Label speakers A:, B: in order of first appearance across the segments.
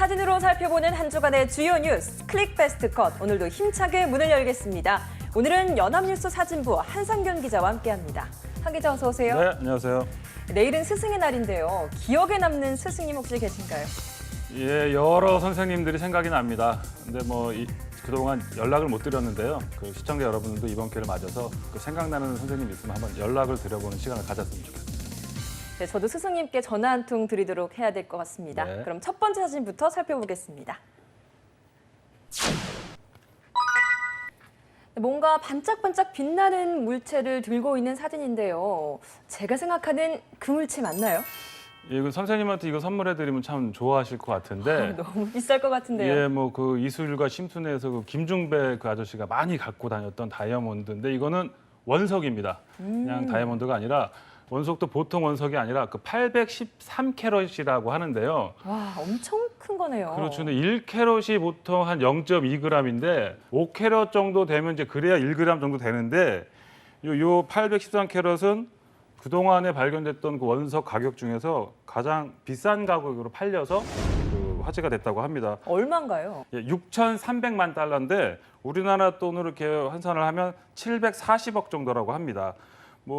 A: 사진으로 살펴보는 한 주간의 주요 뉴스 클릭 베스트 컷. 오늘도 힘차게 문을 열겠습니다. 오늘은 연합뉴스 사진부 한상균 기자와 함께합니다. 한 기자 어서 오세요.
B: 네, 안녕하세요.
A: 내일은 스승의 날인데요. 기억에 남는 스승님 혹시 계신가요?
B: 예, 여러 선생님들이 생각이 납니다. 근데 그동안 연락을 못 드렸는데요. 그 시청자 여러분들도 이번 기회를 맞아서 그 생각나는 선생님 있으면 한번 연락을 드려보는 시간을 가졌으면 좋겠습니다.
A: 네, 저도 스승님께 전화 한 통 드리도록 해야 될 것 같습니다.
B: 네.
A: 그럼 첫 번째 사진부터 살펴보겠습니다. 뭔가 반짝반짝 빛나는 물체를 들고 있는 사진인데요. 제가 생각하는 그 물체 맞나요?
B: 예, 그 선생님한테 이거 선물해드리면 참 좋아하실 것 같은데.
A: 너무 비쌀 것 같은데요.
B: 예, 그 이수일과 심순애에서 그 김중배 그 아저씨가 많이 갖고 다녔던 다이아몬드인데 이거는 원석입니다. 그냥 다이아몬드가 아니라 원석도 보통 원석이 아니라 그 813캐럿이라고 하는데요.
A: 와, 엄청 큰 거네요.
B: 그렇죠. 근데 1캐럿이 보통 한 0.2g인데 5캐럿 정도 되면 이제 그래야 1g 정도 되는데 요 813캐럿은 그동안에 발견됐던 그 원석 가격 중에서 가장 비싼 가격으로 팔려서 그 화제가 됐다고 합니다.
A: 얼마인가요?
B: 예, 6,300만 달러인데 우리나라 돈으로 이렇게 환산을 하면 740억 정도라고 합니다.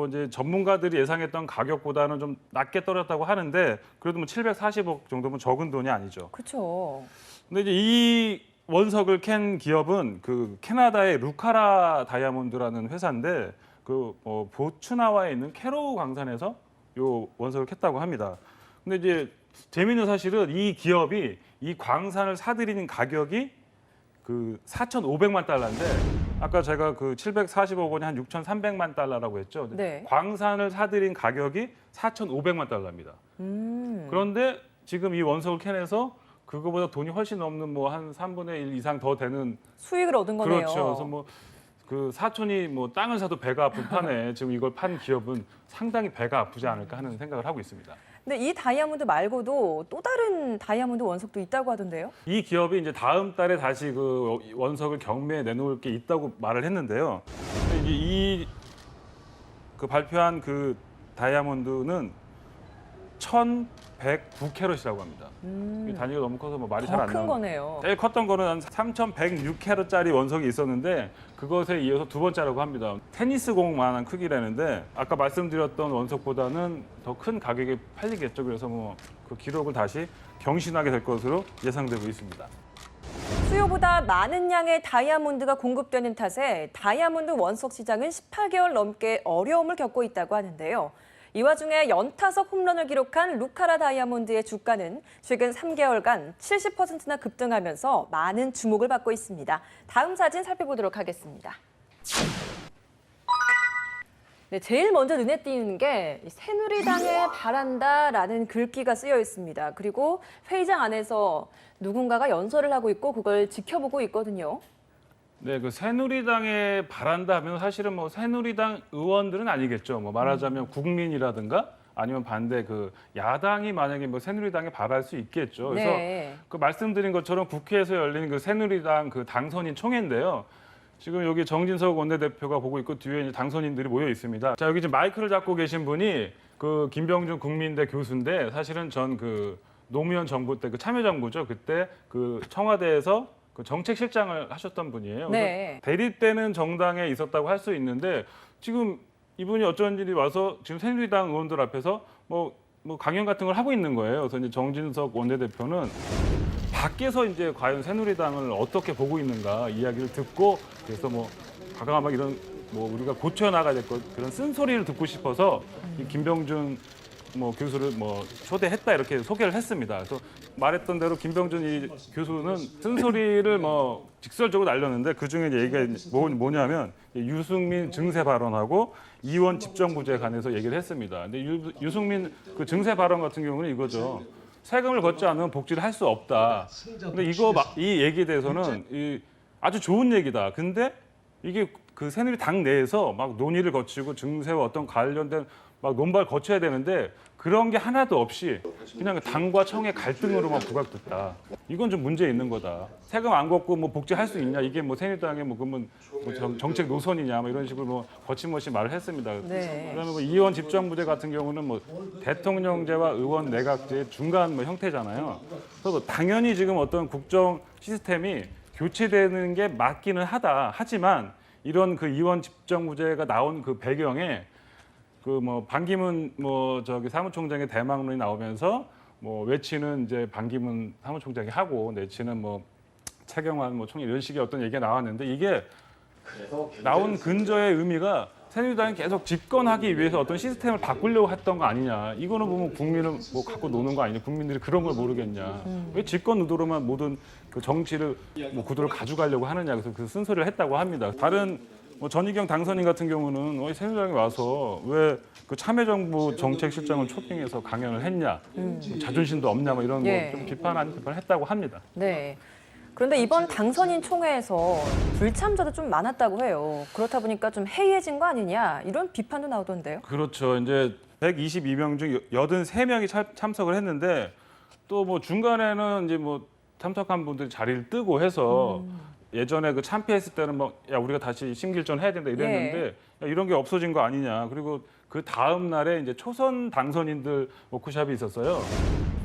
B: 이제 전문가들이 예상했던 가격보다는 좀 낮게 떨어졌다고 하는데 그래도 740억 정도면 적은 돈이 아니죠.
A: 그렇죠.
B: 근데 이제 이 원석을 캔 기업은 그 캐나다의 루카라 다이아몬드라는 회사인데 보츠나와에 있는 캐로우 광산에서 요 원석을 캤다고 합니다. 근데 이제 재미있는 사실은 이 기업이 이 광산을 사들이는 가격이 그 4,500만 달러인데 아까 제가 그 740억 원이 한 6,300만 달러라고 했죠.
A: 네.
B: 광산을 사들인 가격이 4,500만 달러입니다. 그런데 지금 이 원석을 캐내서 그거보다 돈이 훨씬 넘는 한 3분의 1 이상 더 되는
A: 수익을 얻은 거네요.
B: 그렇죠. 그래서 그 사촌이 땅을 사도 배가 아픈 판에 지금 이걸 판 기업은 상당히 배가 아프지 않을까 하는 생각을 하고 있습니다.
A: 근데 이 다이아몬드 말고도 또 다른 다이아몬드 원석도 있다고 하던데요?
B: 이 기업이 이제 다음 달에 다시 그 원석을 경매에 내놓을 게 있다고 말을 했는데요. 근데 이제 그 발표한 그 다이아몬드는 1,109캐럿이라고 합니다. 이 단위가 너무 커서 말이 잘 안
A: 더 큰
B: 나오는
A: 거네요.
B: 제일 컸던 거는 한 3,106캐럿짜리 원석이 있었는데 그것에 이어서 두 번째라고 합니다. 테니스공만한 크기라는데 아까 말씀드렸던 원석보다는 더 큰 가격에 팔리겠죠. 그래서 그 기록을 다시 경신하게 될 것으로 예상되고 있습니다.
A: 수요보다 많은 양의 다이아몬드가 공급되는 탓에 다이아몬드 원석 시장은 18개월 넘게 어려움을 겪고 있다고 하는데요. 이 와중에 연타석 홈런을 기록한 루카라 다이아몬드의 주가는 최근 3개월간 70%나 급등하면서 많은 주목을 받고 있습니다. 다음 사진 살펴보도록 하겠습니다. 네, 제일 먼저 눈에 띄는 게 새누리당에 바란다라는 글귀가 쓰여 있습니다. 그리고 회의장 안에서 누군가가 연설을 하고 있고 그걸 지켜보고 있거든요.
B: 네, 그 새누리당에 바란다 하면 사실은 새누리당 의원들은 아니겠죠. 말하자면 국민이라든가 아니면 반대 그 야당이 만약에 새누리당에 바랄 수 있겠죠. 그래서
A: 네.
B: 그 말씀드린 것처럼 국회에서 열린 그 새누리당 그 당선인 총회인데요. 지금 여기 정진석 원내대표가 보고 있고 뒤에 이제 당선인들이 모여 있습니다. 자, 여기 지금 마이크를 잡고 계신 분이 그 김병준 국민대 교수인데 사실은 전 그 노무현 정부 때 그 참여정부죠. 그때 그 청와대에서 그 정책실장을 하셨던 분이에요.
A: 네.
B: 대립되는 정당에 있었다고 할 수 있는데 지금 이분이 어쩐 일이 와서 지금 새누리당 의원들 앞에서 강연 같은 걸 하고 있는 거예요. 그래서 이제 정진석 원내대표는 밖에서 이제 과연 새누리당을 어떻게 보고 있는가 이야기를 듣고 그래서 과감하게 이런 우리가 고쳐 나가야 될 것 그런 쓴소리를 듣고 싶어서 이 김병준 교수를 초대했다 이렇게 소개를 했습니다. 그래서 말했던 대로 김병준 이 교수는 쓴소리를 직설적으로 날렸는데 그 중에 얘기가 뭐냐면 유승민 증세 발언하고 이원 집정부제에 관해서 얘기를 했습니다. 근데 유승민 그 증세 발언 같은 경우는 이거죠. 세금을 걷지 않으면 복지를 할 수 없다. 근데 이 얘기에 대해서는 아주 좋은 얘기다. 근데 이게 그 새누리당 내에서 논의를 거치고 증세와 어떤 관련된 막 논발 거쳐야 되는데 그런 게 하나도 없이 그냥 당과 청의 갈등으로만 부각됐다. 이건 좀 문제 있는 거다. 세금 안 걷고 뭐 복지할 수 있냐? 이게 뭐 새누리당의 뭐 그러면 뭐 정책 노선이냐? 뭐 이런 식으로 뭐 거침없이 말을 했습니다.
A: 네.
B: 그러면 뭐 이원 집정부제 같은 경우는 뭐 대통령제와 의원 내각제의 중간 뭐 형태잖아요. 그래서 당연히 지금 어떤 국정 시스템이 교체되는 게 맞기는 하다. 하지만 이런 그 이원 집정부제가 나온 그 배경에 그 뭐 반기문 뭐 저기 사무총장의 대망론이 나오면서 뭐 외치는 이제 반기문 사무총장이 하고 내치는 뭐 차경환 뭐 총리 이런 식의 어떤 얘기가 나왔는데 이게 나온 근저의 의미가 새누리당이 계속 집권하기 위해서 어떤 시스템을 바꾸려고 했던 거 아니냐. 이거는 보면 국민은 뭐 갖고 노는 거 아니냐. 국민들이 그런 걸 모르겠냐. 왜 집권 의도로만 모든 그 정치를 뭐 구도를 가져가려고 하느냐. 그래서 그 쓴소리를 했다고 합니다. 다른 뭐 전희경 당선인 같은 경우는 새누리당이 와서 왜 그 참여정부 정책실장을 초빙해서 강연을 했냐, 자존심도 없냐, 뭐 이런
A: 예.
B: 뭐 좀 비판을 했다고 합니다.
A: 네. 그런데 이번 당선인 총회에서 불참자도 좀 많았다고 해요. 그렇다 보니까 좀 해이해진 거 아니냐 이런 비판도 나오던데요.
B: 그렇죠. 이제 122명 중 83명이 참석을 했는데 또 뭐 중간에는 이제 뭐 참석한 분들이 자리를 뜨고 해서 예전에 그 참패했을 때는 뭐 야 우리가 다시 심길전 해야 된다 이랬는데 야, 이런 게 없어진 거 아니냐. 그리고 그 다음 날에 이제 초선 당선인들 워크숍이 있었어요.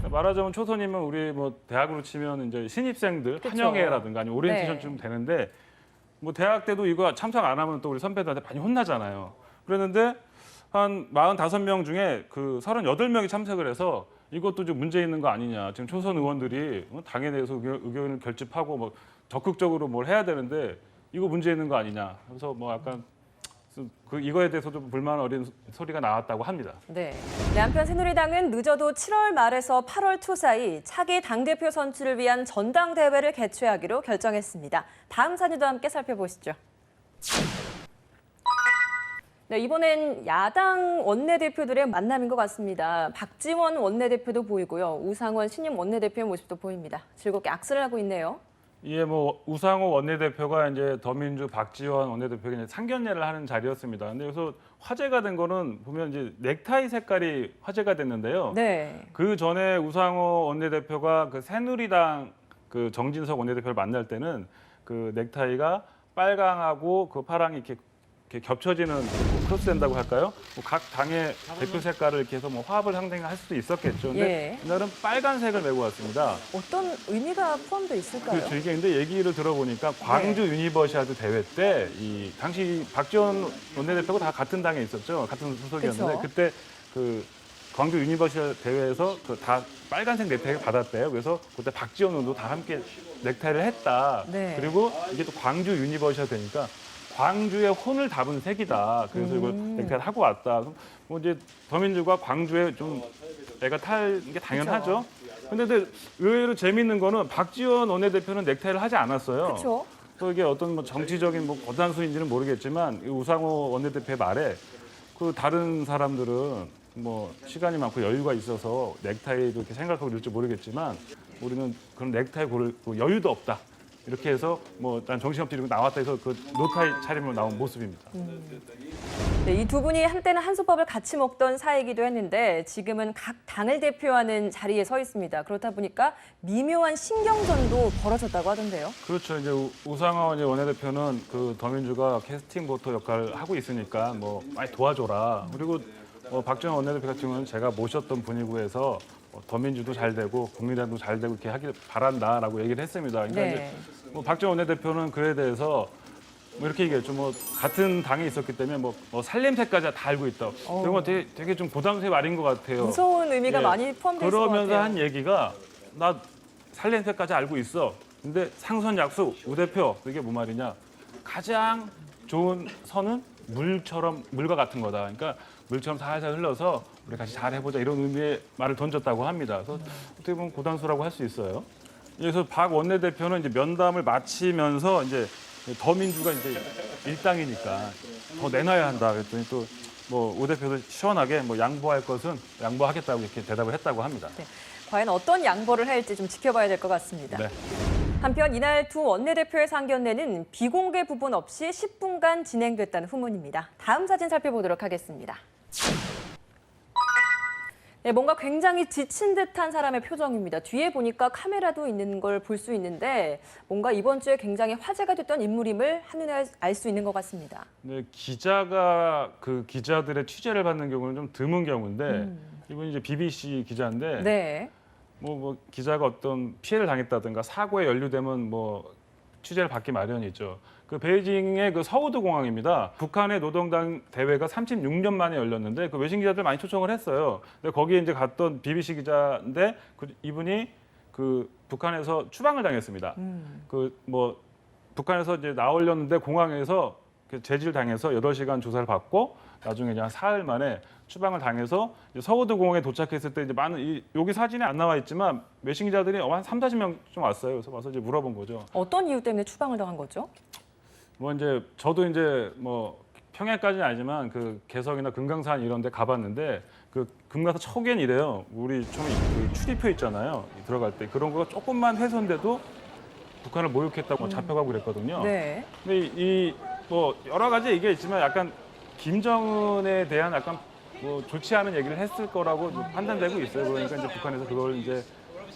B: 말하자면 초선이면 우리 뭐 대학으로 치면 이제 신입생들
A: 그쵸.
B: 환영회라든가 아니면 오리엔테이션
A: 네.
B: 좀 되는데 뭐 대학 때도 이거 참석 안 하면 또 우리 선배들한테 많이 혼나잖아요. 그랬는데 한 45명 중에 그 38명이 참석을 해서 이것도 좀 문제 있는 거 아니냐. 지금 초선 의원들이 당에 대해서 의견을 결집하고 뭐 적극적으로 뭘 해야 되는데 이거 문제 있는 거 아니냐. 그래서 뭐 약간 그 이거에 대해서도 불만 어린 소리가 나왔다고 합니다.
A: 네. 한편 새누리당은 늦어도 7월 말에서 8월 초 사이 차기 당대표 선출을 위한 전당대회를 개최하기로 결정했습니다. 다음 사진도 함께 살펴보시죠. 네, 이번엔 야당 원내대표들의 만남인 것 같습니다. 박지원 원내대표도 보이고요. 우상원 신임 원내대표의 모습도 보입니다. 즐겁게 악수를 하고 있네요.
B: 예, 뭐 우상호 원내대표가 이제 더민주 박지원 원내대표가 이제 상견례를 하는 자리였습니다. 근데 여기서 화제가 된 거는 보면 이제 넥타이 색깔이 화제가 됐는데요.
A: 네.
B: 그 전에 우상호 원내대표가 그 새누리당 그 정진석 원내대표를 만날 때는 그 넥타이가 빨강하고 그 파랑이 이렇게 겹쳐지는 뭐 크로스된다고 할까요? 뭐 각 당의 대표 색깔을 이렇게 해서 뭐 화합을 상당할 수도 있었겠죠. 근데
A: 예.
B: 이날은 빨간색을 메고 왔습니다.
A: 어떤 의미가 포함되어 있을까요?
B: 그렇죠. 이게 근데 얘기를 들어보니까 광주 유니버시아드 대회 때 이 당시 박지원 원내대표가 다 같은 당에 있었죠. 같은 소속이었는데
A: 그쵸.
B: 그때 그 광주 유니버시아드 대회에서 그 다 빨간색 넥타이를 받았대요. 그래서 그때 박지원 의원도 다 함께 넥타이를 했다.
A: 네.
B: 그리고 이게 또 광주 유니버시아드 되니까 광주의 혼을 담은 색이다. 그래서 이걸 넥타이를 하고 왔다. 뭐 이제 더민주가 광주에 좀 내가 탈 게 당연하죠. 근데 의외로 재밌는 거는 박지원 원내대표는 넥타이를 하지 않았어요.
A: 그렇죠.
B: 또 이게 어떤 뭐 정치적인 뭐 고단수인지는 모르겠지만 이 우상호 원내대표의 말에 그 다른 사람들은 뭐 시간이 많고 여유가 있어서 넥타이도 이렇게 생각하고 이럴지 모르겠지만 우리는 그런 넥타이 고를 그 여유도 없다. 이렇게 해서 뭐 난 정신없이 이러고 나왔다 해서 그 노타이 차림으로 나온 모습입니다.
A: 네, 이 두 분이 한때는 한솥밥을 같이 먹던 사이이기도 했는데 지금은 각 당을 대표하는 자리에 서 있습니다. 그렇다 보니까 미묘한 신경전도 벌어졌다고 하던데요.
B: 그렇죠. 이제 우상호 이제 원내대표는 그 더민주가 캐스팅 보터 역할을 하고 있으니까 뭐 많이 도와줘라. 그리고 박지원 원내대표 같은 경우는 제가 모셨던 분이고해서 더민주도 잘 되고 국민의당도 잘 되고 이렇게 하길 바란다라고 얘기를 했습니다. 그러니까
A: 네.
B: 이제 뭐 박지원 원내대표는 그에 대해서 뭐 이렇게 얘기했죠. 뭐 같은 당에 있었기 때문에 뭐 살림새까지 다 알고 있다. 이런 거 되게 좀 고담스의 말인 것 같아요.
A: 무서운 의미가
B: 예.
A: 많이 포함되어 있을 것
B: 그러면서
A: 같아요.
B: 한 얘기가 나 살림새까지 알고 있어. 근데 상선 약속 우 대표 이게 뭐 말이냐? 가장 좋은 선은 물과 같은 거다. 그러니까 물처럼 살살 흘러서 우리 같이 잘 해보자 이런 의미의 말을 던졌다고 합니다. 그래서 어떻게 보면 고단수라고 할 수 있어요. 그래서 박 원내대표는 이제 면담을 마치면서 이제 더민주가 이제 일당이니까 더 내놔야 한다. 그랬더니 또 뭐 우 대표도 시원하게 뭐 양보할 것은 양보하겠다고 이렇게 대답을 했다고 합니다.
A: 네, 과연 어떤 양보를 할지 좀 지켜봐야 될 것 같습니다.
B: 네.
A: 한편 이날 두 원내대표의 상견례는 비공개 부분 없이 10분간 진행됐다는 후문입니다. 다음 사진 살펴보도록 하겠습니다. 네, 뭔가 굉장히 지친 듯한 사람의 표정입니다. 뒤에 보니까 카메라도 있는 걸 볼 수 있는데 뭔가 이번 주에 굉장히 화제가 됐던 인물임을 한눈에 알 수 있는 것 같습니다.
B: 네, 기자가 그 기자들의 취재를 받는 경우는 좀 드문 경우인데 이분이 이제 BBC 기자인데
A: 네.
B: 뭐 기자가 어떤 피해를 당했다든가 사고에 연루되면 뭐 취재를 받기 마련이죠. 그 베이징의 그 서우드 공항입니다. 북한의 노동당 대회가 36년 만에 열렸는데 그 외신 기자들 많이 초청을 했어요. 근데 거기에 이제 갔던 BBC 기자인데 이분이 그 북한에서 추방을 당했습니다. 그 뭐 북한에서 이제 나오려는데 공항에서 제지를 당해서 8시간 조사를 받고 나중에 이제 한 사흘 만에 추방을 당해서 이제 서우드 공항에 도착했을 때 이제 많은 여기 사진에 안 나와 있지만 외신 기자들이 한 30~40명 좀 왔어요. 그래서 와서 이제 물어본 거죠.
A: 어떤 이유 때문에 추방을 당한 거죠?
B: 뭐 이제 저도 이제 뭐 평양까지는 아니지만 그 개성이나 금강산 이런 데 가봤는데 그 금강산 초기엔 이래요. 우리 처음에 그 출입표 있잖아요. 들어갈 때 그런 거가 조금만 훼손돼도 북한을 모욕했다고 잡혀가고 그랬거든요.
A: 네.
B: 근데 이 뭐 여러 가지 얘기가 있지만 약간 김정은에 대한 약간 뭐 좋지 않은 얘기를 했을 거라고 판단되고 있어요. 그러니까 이제 북한에서 그걸 이제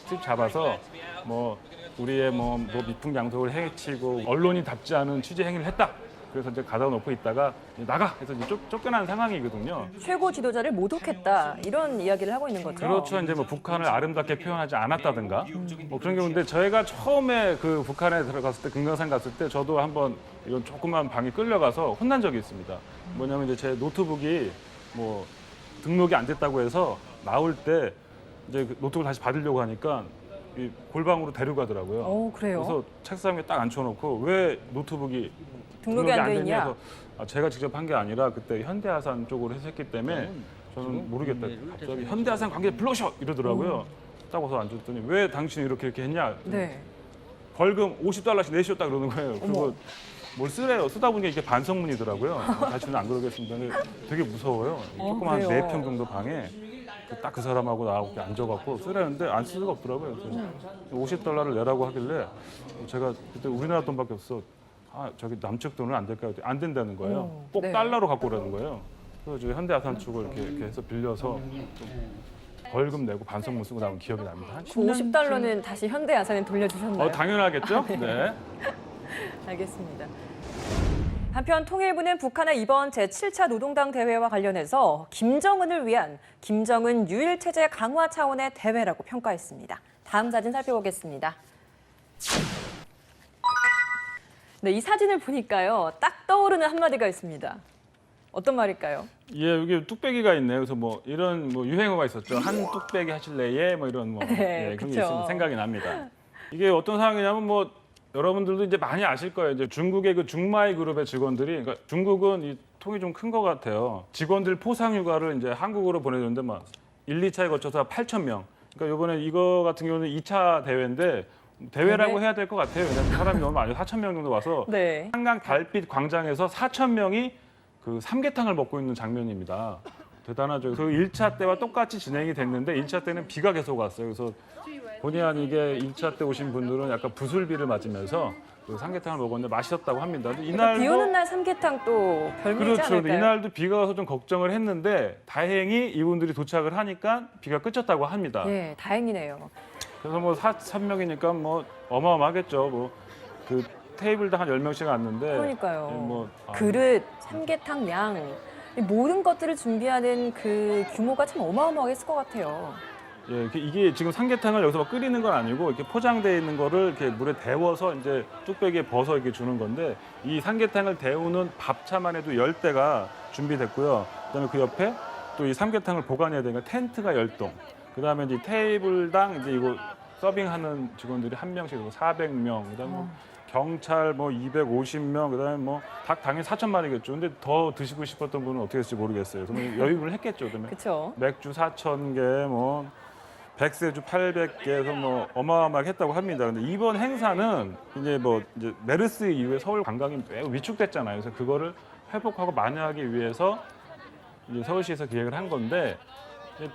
B: 쭉 잡아서 뭐 우리의 뭐 미풍양속을 해치고 언론이답지 않은 취재 행위를 했다. 그래서 이제 가다 놓고 있다가 이제 나가 해서 이제 쫓겨난 상황이거든요.
A: 최고 지도자를 모독했다 이런 이야기를 하고 있는 거죠.
B: 그렇죠. 이제 뭐 북한을 아름답게 표현하지 않았다든가 뭐 그런 경우인데 저희가 처음에 그 북한에 들어갔을 때 금강산 갔을 때 저도 한번 이런 조그만 방에 끌려가서 혼난 적이 있습니다. 뭐냐면 이제 제 노트북이 뭐 등록이 안 됐다고 해서 나올 때 이제 그 노트북을 다시 받으려고 하니까 이 골방으로 데려가더라고요.
A: 그래요?
B: 그래서 책상 위에 딱 앉혀놓고 왜 노트북이
A: 등록이 안 돼 있냐?
B: 해서 제가 직접 한 게 아니라 그때 현대아산 쪽으로 했었기 때문에 저는 모르겠다. 갑자기 현대아산 관계 불러셔 이러더라고요. 딱 와서 앉았더니 왜 당신이 이렇게 했냐?
A: 네.
B: 벌금 $50씩 내셨다 그러는 거예요.
A: 어머.
B: 그리고 뭘 쓰래요. 쓰다 보니까 이게 반성문이더라고요. 다시는 안 그러겠습니다. 근데 되게 무서워요. 조금 한
A: 그래요?
B: 4평 정도 방에 딱 그 사람하고 나하고 이렇게 앉아갖고 쓰라는데 안 쓸 수가 없더라고요. 그래서 $50을 내라고 하길래 제가 그때 우리나라 돈밖에 없어. 저기 남측 돈은 안 될까요? 안 된다는 거예요. 꼭
A: 네.
B: 달러로 갖고 오라는 거예요. 그래서 저희 현대아산 쪽을 이렇게 해서 빌려서 좀 벌금 내고 반성문 쓰고 나온 기억이 납니다. 한
A: 그
B: 10년
A: 50달러는 다시 현대아산에 돌려주셨나요?
B: 당연하겠죠? 네.
A: 알겠습니다. 한편 통일부는 북한의 이번 제7차 노동당 대회와 관련해서 김정은을 위한 김정은 유일체제 강화 차원의 대회라고 평가했습니다. 다음 사진 살펴보겠습니다. 네, 이 사진을 보니까요. 딱 떠오르는 한마디가 있습니다. 어떤 말일까요?
B: 예, 여기 뚝배기가 있네요. 그래서 뭐 이런 뭐 유행어가 있었죠. 한 뚝배기 하실래예? 뭐 이런 뭐
A: 네,
B: 그런
A: 그쵸.
B: 게 있으면 생각이 납니다. 이게 어떤 상황이냐면 뭐 여러분들도 이제 많이 아실 거예요. 이제 중국의 그 중마이 그룹의 직원들이 그러니까 중국은 이 통이 좀 큰 것 같아요. 직원들 포상 휴가를 이제 한국으로 보내주는데 막 1, 2차에 거쳐서 8,000명. 그러니까 이번에 이거 같은 경우는 2차 대회인데 대회라고
A: 네.
B: 해야 될 것 같아요. 왜냐하면 사람이 너무 많아요. 4,000명 정도 와서
A: 네.
B: 한강 달빛 광장에서 4,000명이 그 삼계탕을 먹고 있는 장면입니다. 대단하죠. 그래서 1차 때와 똑같이 진행이 됐는데 1차 때는 비가 계속 왔어요. 그래서 본의 아니게 1차 때 오신 분들은 약간 부술비를 맞으면서 그 삼계탕을 먹었는데 맛있었다고 합니다. 근데 이날도
A: 비 오는 날 삼계탕 또 별미지
B: 그렇죠. 근데
A: 않을까요?
B: 이날도 비가 와서 좀 걱정을 했는데 다행히 이분들이 도착을 하니까 비가 그쳤다고 합니다.
A: 예, 다행이네요.
B: 그래서 뭐 4,000명이니까 뭐 어마어마하겠죠. 뭐 그 테이블당 한 10명씩 왔는데
A: 그러니까요.
B: 예, 뭐
A: 그릇, 삼계탕 양, 이 모든 것들을 준비하는 그 규모가 참 어마어마했을 것 같아요.
B: 예, 이게 지금 삼계탕을 여기서 막 끓이는 건 아니고 이렇게 포장되어 있는 거를 이렇게 물에 데워서 이제 뚝배기에 버서 이렇게 주는 건데 이 삼계탕을 데우는 밥차만 해도 10대가 준비됐고요. 그다음에 그 옆에 또 이 삼계탕을 보관해야 되니까 텐트가 10동. 그다음에 이제 테이블당 이제 이거 서빙하는 직원들이 한 명씩 400명. 그다음에 뭐 경찰 뭐 250명. 그다음에 뭐 닭 당연히 4,000마리겠죠. 근데 더 드시고 싶었던 분은 어떻게 했을지 모르겠어요. 그러면 여유를 했겠죠. 그다음에
A: 그렇죠.
B: 맥주 4,000개, 뭐 백세주 800개에서 뭐 어마어마하게 했다고 합니다. 근데 이번 행사는 이제 뭐 이제 메르스 이후에 서울 관광이 매우 위축됐잖아요. 그래서 그거를 회복하고 만회하기 위해서 이제 서울시에서 기획을 한 건데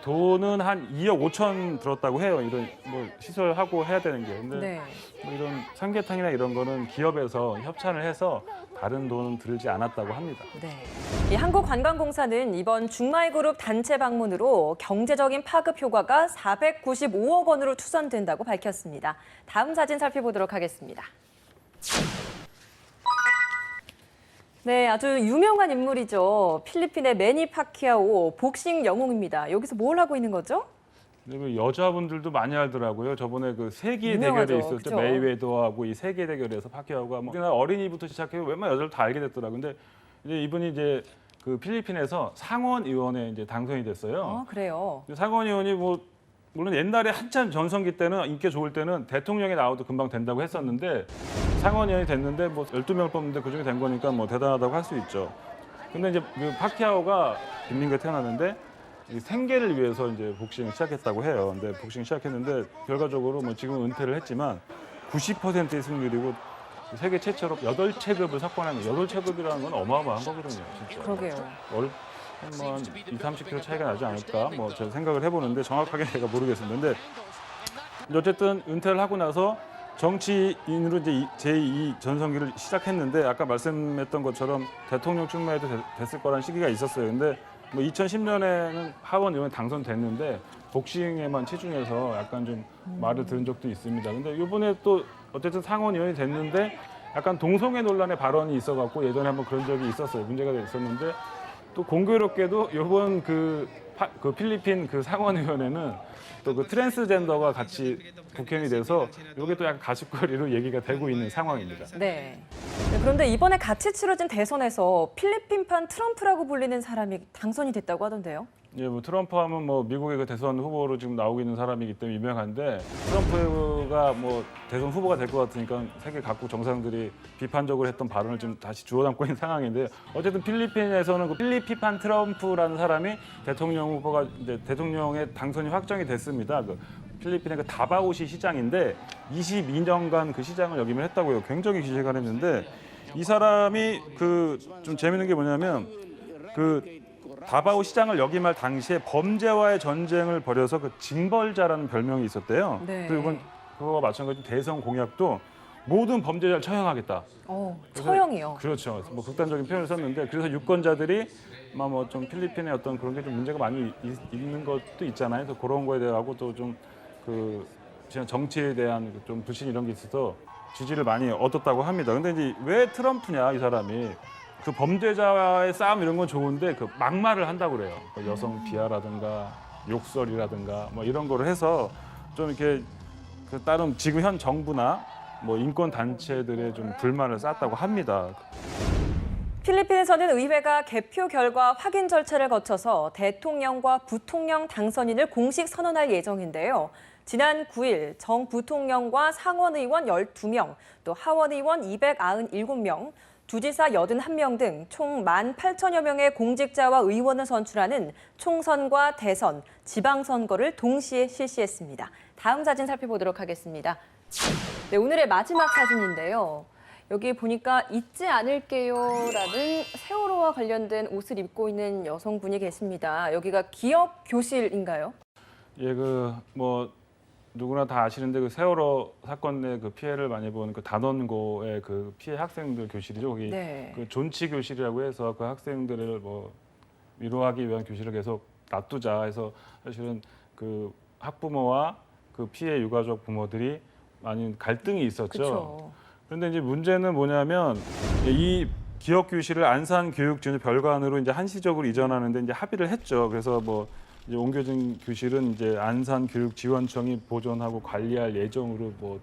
B: 돈은 한 2억 5천 들었다고 해요. 이런 뭐 시설하고 해야 되는 게. 근데
A: 네.
B: 뭐 이런 삼계탕이나 이런 거는 기업에서 협찬을 해서 다른 돈은 들지 않았다고 합니다.
A: 네. 이 한국관광공사는 이번 중마이그룹 단체 방문으로 경제적인 파급 효과가 495억 원으로 추산된다고 밝혔습니다. 다음 사진 살펴보도록 하겠습니다. 네, 아주 유명한 인물이죠. 필리핀의 매니 파키아오 복싱 영웅입니다. 여기서 뭘 하고 있는 거죠?
B: 그리고 여자분들도 많이 알더라고요. 저번에 그 세계
A: 유명하죠.
B: 대결이 있었죠.
A: 그쵸?
B: 메이웨더하고 이 세계 대결에서 파키아오가 뭐 우리나라 어린이부터 시작해서 웬만한 여자들 다 알게 됐더라고요. 근데 이제 이분이 이제 그 필리핀에서 상원 의원에 이제 당선이 됐어요.
A: 그래요.
B: 상원 의원이 뭐 물론 옛날에 한참 전성기 때는 인기 좋을 때는 대통령에 나와도 금방 된다고 했었는데 상원 의원이 됐는데 뭐 12명을 뽑는데 그중에 된 거니까 뭐 대단하다고 할 수 있죠. 근데 이제 그 파키아오가 빈민국에 태어났는데 이 생계를 위해서 이제 복싱을 시작했다고 해요. 근데 복싱 시작했는데 결과적으로 뭐 지금 은퇴를 했지만 90%의 승률이고 세계 최초로 8체급을 석권하는 8체급이라는 건 어마어마한 거거든요, 진짜.
A: 그러게요.
B: 한 2, 30kg 차이가 나지 않을까 뭐 제가 생각을 해보는데 정확하게 제가 모르겠습니다. 근데 어쨌든 은퇴를 하고 나서 정치인으로 이제 제2 전성기를 시작했는데 아까 말씀했던 것처럼 대통령 출마해도 됐을 거란 시기가 있었어요. 근데 뭐 2010년에는 하원 의원 당선됐는데 복싱에만 치중해서 약간 좀 말을 들은 적도 있습니다. 근데 이번에 또 어쨌든 상원 의원이 됐는데 약간 동성애 논란의 발언이 있어갖고 예전에 한번 그런 적이 있었어요. 문제가 있었는데 또 공교롭게도 이번 그 필리핀 그 상원의원회는 또 그 트랜스젠더가 같이 국회의원이 돼서 이게 또 약간 가십거리로 얘기가 되고 있는 상황입니다.
A: 네. 그런데 이번에 같이 치러진 대선에서 필리핀판 트럼프라고 불리는 사람이 당선이 됐다고 하던데요.
B: 예, 뭐 트럼프 하면 뭐 미국의 그 대선 후보로 지금 나오고 있는 사람이기 때문에 유명한데 트럼프가 뭐 대선 후보가 될 것 같으니까 세계 각국 정상들이 비판적으로 했던 발언을 지금 다시 주워담고 있는 상황인데 어쨌든 필리핀에서는 그 필리핀판 트럼프라는 사람이 대통령 후보가 이제 대통령의 당선이 확정이 됐습니다. 그 필리핀의 그 다바오시 시장인데 22년간 그 시장을 역임을 했다고요. 굉장히 기시가 했는데 이 사람이 그 좀 재밌는 게 뭐냐면 그 다바오 시장을 역임할 당시에 범죄와의 전쟁을 벌여서 그 징벌자라는 별명이 있었대요.
A: 네.
B: 그리고 이건 그거와 마찬가지로 대선 공약도 모든 범죄자를 처형하겠다.
A: 처형이요.
B: 그렇죠. 뭐 극단적인 표현을 썼는데 그래서 유권자들이 뭐 좀 필리핀의 어떤 그런 게 좀 문제가 많이 있는 것도 있잖아요. 그래서 그런 거에 대하고 또 좀 그 정치에 대한 좀 불신 이런 게 있어서 지지를 많이 얻었다고 합니다. 근데 이제 왜 트럼프냐 이 사람이 그 범죄자와의 싸움 이런 건 좋은데 그 막말을 한다고 그래요. 그 여성 비하라든가 욕설이라든가 뭐 이런 거를 해서 좀 이렇게 그 다른 지금 현 정부나 뭐 인권 단체들의 좀 불만을 쌌다고 합니다.
A: 필리핀에서는 의회가 개표 결과 확인 절차를 거쳐서 대통령과 부통령 당선인을 공식 선언할 예정인데요. 지난 9일 정 부통령과 상원의원 12명, 또 하원의원 297명, 주지사 81명 등 총 18,000여 명의 공직자와 의원을 선출하는 총선과 대선, 지방선거를 동시에 실시했습니다. 다음 사진 살펴보도록 하겠습니다. 네, 오늘의 마지막 사진인데요. 여기 보니까 잊지 않을게요라는 세월호와 관련된 옷을 입고 있는 여성분이 계십니다. 여기가 기업 교실인가요?
B: 예, 그 뭐 누구나 다 아시는데 그 세월호 사건 내 그 피해를 많이 본 그 단원고의 그 피해 학생들 교실이죠. 거기
A: 네.
B: 그 존치 교실이라고 해서 그 학생들을 뭐 위로하기 위한 교실을 계속 놔두자 해서 사실은 그 학부모와 그 피해 유가족 부모들이 많이 갈등이 있었죠.
A: 그렇죠.
B: 그런데 이제 문제는 뭐냐면 이 기업 교실을 안산교육지원 별관으로 이제 한시적으로 이전하는데 이제 합의를 했죠. 그래서 뭐 이제 옮겨진 교실은 이제 안산교육지원청이 보존하고 관리할 예정으로 뭐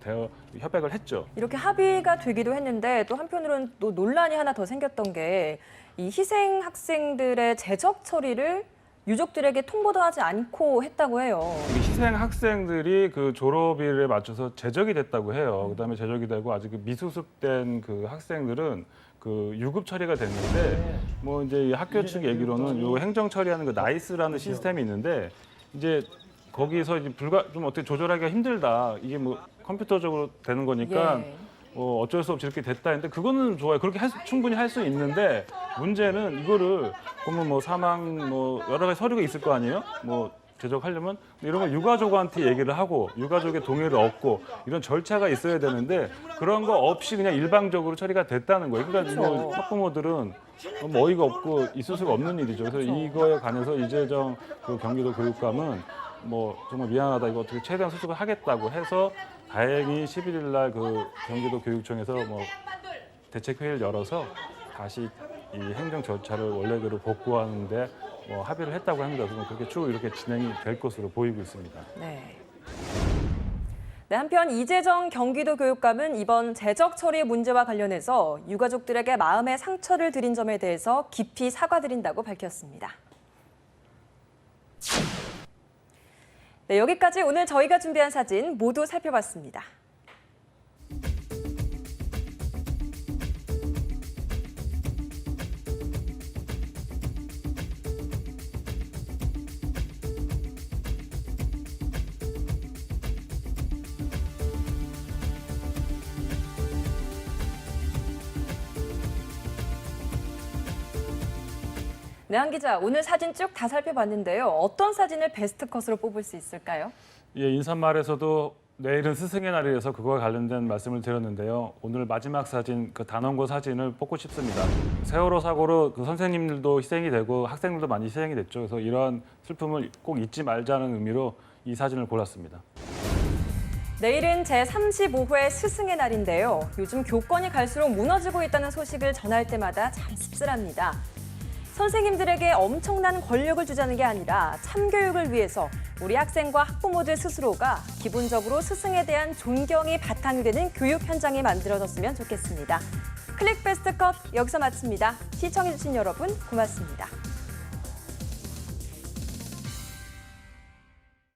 B: 협약을 했죠.
A: 이렇게 합의가 되기도 했는데 또 한편으로는 또 논란이 하나 더 생겼던 게 이 희생 학생들의 재적 처리를 유족들에게 통보도 하지 않고 했다고 해요.
B: 이 희생 학생들이 그 졸업일에 맞춰서 제적이 됐다고 해요. 그다음에 제적이 되고 아직 그 미수습된 그 학생들은 그 유급 처리가 됐는데 뭐 이제 이 학교 측 얘기로는 요 행정 처리하는 그 나이스라는 시스템이 있는데 이제 거기서 이제 좀 어떻게 조절하기가 힘들다. 이게 뭐 컴퓨터적으로 되는 거니까
A: 예.
B: 뭐 어쩔 수 없이 이렇게 됐다 했는데 그거는 좋아요. 그렇게 충분히 할 수 있는데 문제는 이거를 보면 뭐 사망 뭐 여러 가지 서류가 있을 거 아니에요? 뭐 제적하려면 이런 걸 유가족한테 얘기를 하고 유가족의 동의를 얻고 이런 절차가 있어야 되는데 그런 거 없이 그냥 일방적으로 처리가 됐다는 거예요. 그러니까 뭐 학부모들은 뭐 어이가 없고 있을 수가 없는 일이죠. 그래서 이거에 관해서 이재정 그 경기도 교육감은 뭐 정말 미안하다, 이거 어떻게 최대한 수습을 하겠다고 해서 다행히 11일 날 그 경기도 교육청에서 뭐 대책회의를 열어서 다시 이 행정 절차를 원래대로 복구하는데 뭐 합의를 했다고 합니다. 그래서 그렇게 쭉 이렇게 진행이 될 것으로 보이고 있습니다.
A: 네. 네, 한편 이재정 경기도 교육감은 이번 재적 처리 문제와 관련해서 유가족들에게 마음의 상처를 드린 점에 대해서 깊이 사과드린다고 밝혔습니다. 네, 여기까지 오늘 저희가 준비한 사진 모두 살펴봤습니다. 네, 한 기자, 오늘 사진 쭉 다 살펴봤는데요. 어떤 사진을 베스트 컷으로 뽑을 수 있을까요?
B: 예, 인사말에서도 내일은 스승의 날이라서 그거와 관련된 말씀을 드렸는데요. 오늘 마지막 사진, 그 단원고 사진을 뽑고 싶습니다. 세월호 사고로 그 선생님들도 희생이 되고 학생들도 많이 희생이 됐죠. 그래서 이러한 슬픔을 꼭 잊지 말자는 의미로 이 사진을 골랐습니다.
A: 내일은 제35회 스승의 날인데요. 요즘 교권이 갈수록 무너지고 있다는 소식을 전할 때마다 참 씁쓸합니다. 선생님들에게 엄청난 권력을 주자는 게 아니라 참교육을 위해서 우리 학생과 학부모들 스스로가 기본적으로 스승에 대한 존경이 바탕이 되는 교육 현장이 만들어졌으면 좋겠습니다. 클릭 베스트 컷 여기서 마칩니다. 시청해주신 여러분 고맙습니다.